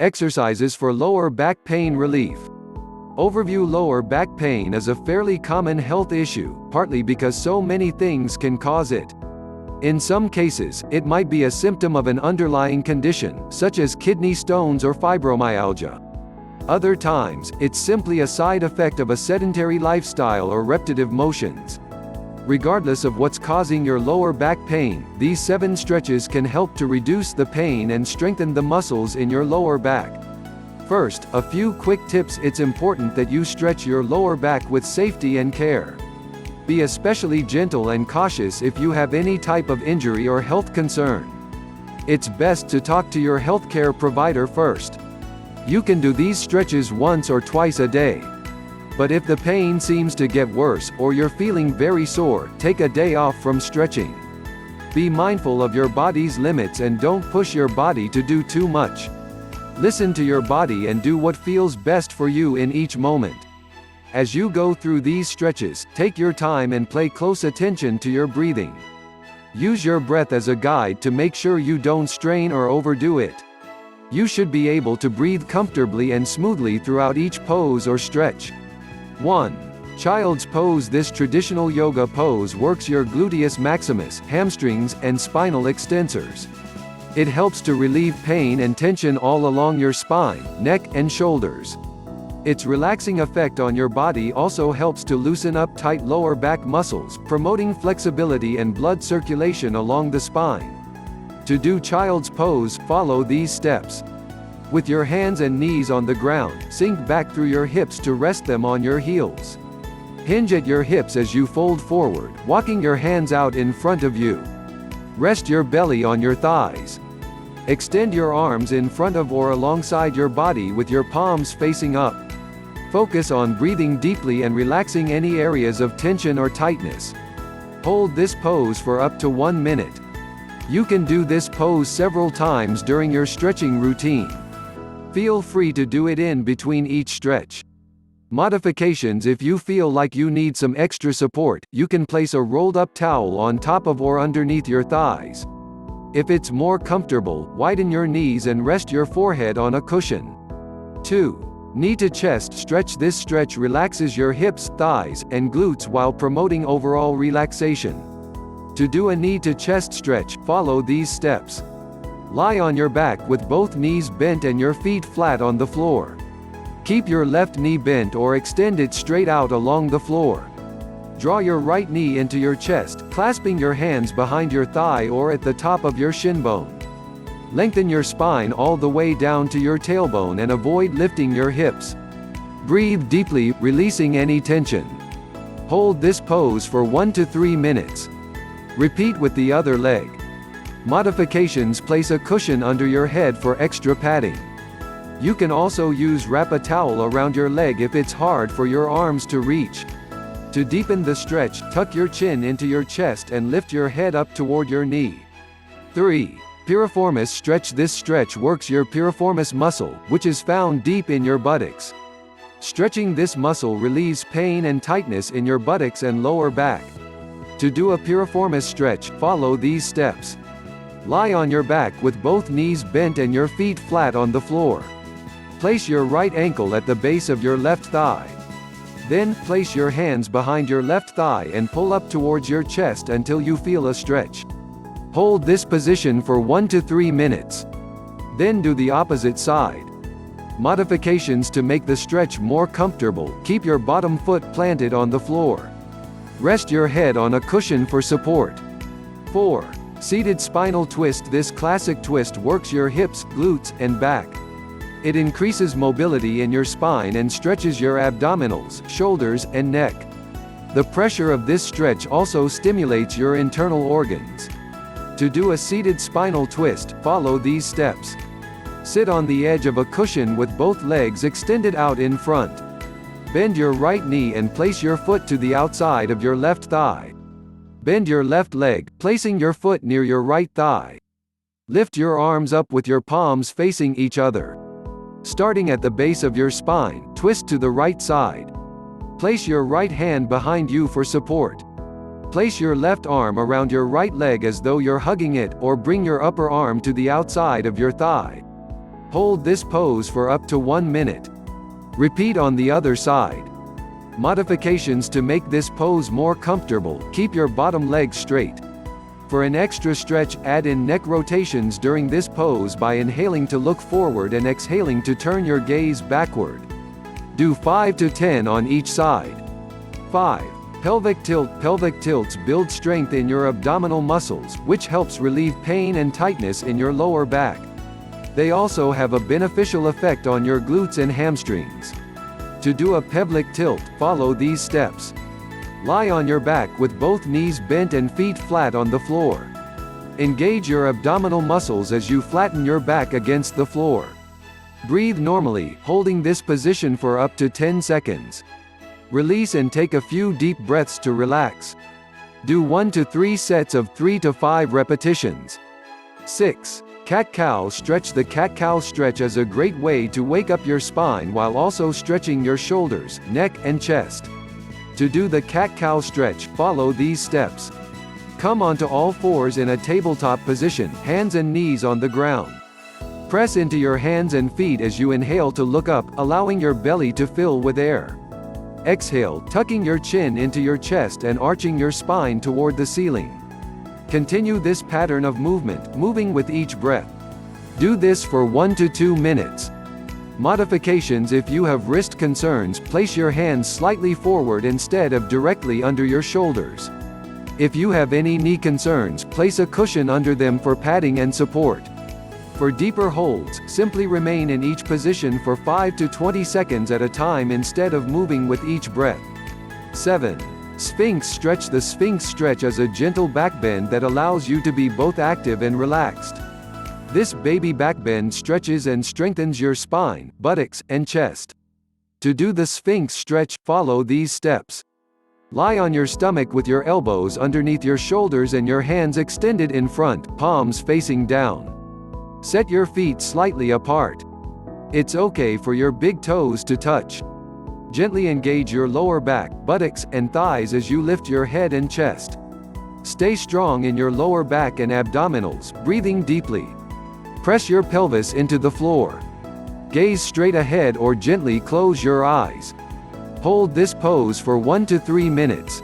Exercises for lower back pain relief. Overview: lower back pain is a fairly common health issue, partly because so many things can cause it. In some cases, it might be a symptom of an underlying condition, such as kidney stones or fibromyalgia. Other times, it's simply a side effect of a sedentary lifestyle or reptitive motions. Regardless of what's causing your lower back pain, these 7 stretches can help to reduce the pain and strengthen the muscles in your lower back. First, a few quick tips. It's important that you stretch your lower back with safety and care. Be especially gentle and cautious if you have any type of injury or health concern. It's best to talk to your healthcare provider first. You can do these stretches once or twice a day. But if the pain seems to get worse, or you're feeling very sore, take a day off from stretching. Be mindful of your body's limits and don't push your body to do too much. Listen to your body and do what feels best for you in each moment. As you go through these stretches, take your time and pay close attention to your breathing. Use your breath as a guide to make sure you don't strain or overdo it. You should be able to breathe comfortably and smoothly throughout each pose or stretch. 1. Child's pose. This traditional yoga pose works your gluteus maximus, hamstrings, and spinal extensors. It helps to relieve pain and tension all along your spine, neck, and shoulders. Its relaxing effect on your body also helps to loosen up tight lower back muscles, promoting flexibility and blood circulation along the spine. To do child's pose, follow these steps. With your hands and knees on the ground, sink back through your hips to rest them on your heels. Hinge at your hips as you fold forward, walking your hands out in front of you. Rest your belly on your thighs. Extend your arms in front of or alongside your body with your palms facing up. Focus on breathing deeply and relaxing any areas of tension or tightness. Hold this pose for up to 1 minute. You can do this pose several times during your stretching routine. Feel free to do it in between each stretch. Modifications: if you feel like you need some extra support, you can place a rolled-up towel on top of or underneath your thighs. If it's more comfortable, widen your knees and rest your forehead on a cushion. 2. Knee to chest stretch. This stretch relaxes your hips, thighs, and glutes while promoting overall relaxation. To do a knee to chest stretch, follow these steps. Lie on your back with both knees bent and your feet flat on the floor. Keep your left knee bent or extend it straight out along the floor. Draw your right knee into your chest, clasping your hands behind your thigh or at the top of your shin bone. Lengthen your spine all the way down to your tailbone and avoid lifting your hips. Breathe deeply, releasing any tension. Hold this pose for 1 to 3 minutes. Repeat with the other leg. Modifications: place a cushion under your head for extra padding. You can also wrap a towel around your leg if it's hard for your arms to reach. To deepen the stretch, tuck your chin into your chest and lift your head up toward your knee. 3. Piriformis stretch. This stretch works your piriformis muscle, which is found deep in your buttocks. Stretching this muscle relieves pain and tightness in your buttocks and lower back. To do a piriformis stretch, follow these steps. Lie on your back with both knees bent and your feet flat on the floor. Place your right ankle at the base of your left thigh. Then, place your hands behind your left thigh and pull up towards your chest until you feel a stretch. Hold this position for 1 to 3 minutes. Then do the opposite side. Modifications: to make the stretch more comfortable, keep your bottom foot planted on the floor. Rest your head on a cushion for support. 4. Seated spinal twist. This classic twist works your hips, glutes, and back. It increases mobility in your spine and stretches your abdominals, shoulders, and neck. The pressure of this stretch also stimulates your internal organs. To do a seated spinal twist, follow these steps. Sit on the edge of a cushion with both legs extended out in front. Bend your right knee and place your foot to the outside of your left thigh. Bend your left leg, placing your foot near your right thigh. Lift your arms up with your palms facing each other. Starting at the base of your spine, twist to the right side. Place your right hand behind you for support. Place your left arm around your right leg as though you're hugging it, or bring your upper arm to the outside of your thigh. Hold this pose for up to 1 minute. Repeat on the other side. Modifications to make this pose more comfortable: keep your bottom leg straight. For an extra stretch, add in neck rotations during this pose by inhaling to look forward and exhaling to turn your gaze backward. Do 5 to 10 on each side. 5. Pelvic tilt. Pelvic tilts build strength in your abdominal muscles, which helps relieve pain and tightness in your lower back. They also have a beneficial effect on your glutes and hamstrings. To do a pelvic tilt, follow these steps. Lie on your back with both knees bent and feet flat on the floor. Engage your abdominal muscles as you flatten your back against the floor. Breathe normally, holding this position for up to 10 seconds. Release and take a few deep breaths to relax. Do 1 to 3 sets of 3 to 5 repetitions. 6. Cat-cow stretch. The cat-cow stretch is a great way to wake up your spine while also stretching your shoulders, neck, and chest. To do the cat-cow stretch, follow these steps. Come onto all fours in a tabletop position, hands and knees on the ground. Press into your hands and feet as you inhale to look up, allowing your belly to fill with air. Exhale, tucking your chin into your chest and arching your spine toward the ceiling. Continue this pattern of movement, moving with each breath. Do this for 1 to 2 minutes. Modifications: if you have wrist concerns, place your hands slightly forward instead of directly under your shoulders. If you have any knee concerns, place a cushion under them for padding and support. For deeper holds, simply remain in each position for 5 to 20 seconds at a time instead of moving with each breath. 7. Sphinx stretch. The Sphinx stretch is a gentle backbend that allows you to be both active and relaxed. This baby backbend stretches and strengthens your spine, buttocks, and chest. To do the Sphinx stretch, follow these steps. Lie on your stomach with your elbows underneath your shoulders and your hands extended in front, palms facing down. Set your feet slightly apart. It's okay for your big toes to touch. Gently engage your lower back, buttocks, and thighs as you lift your head and chest. Stay strong in your lower back and abdominals, breathing deeply. Press your pelvis into the floor. Gaze straight ahead or gently close your eyes. Hold this pose for 1 to 3 minutes.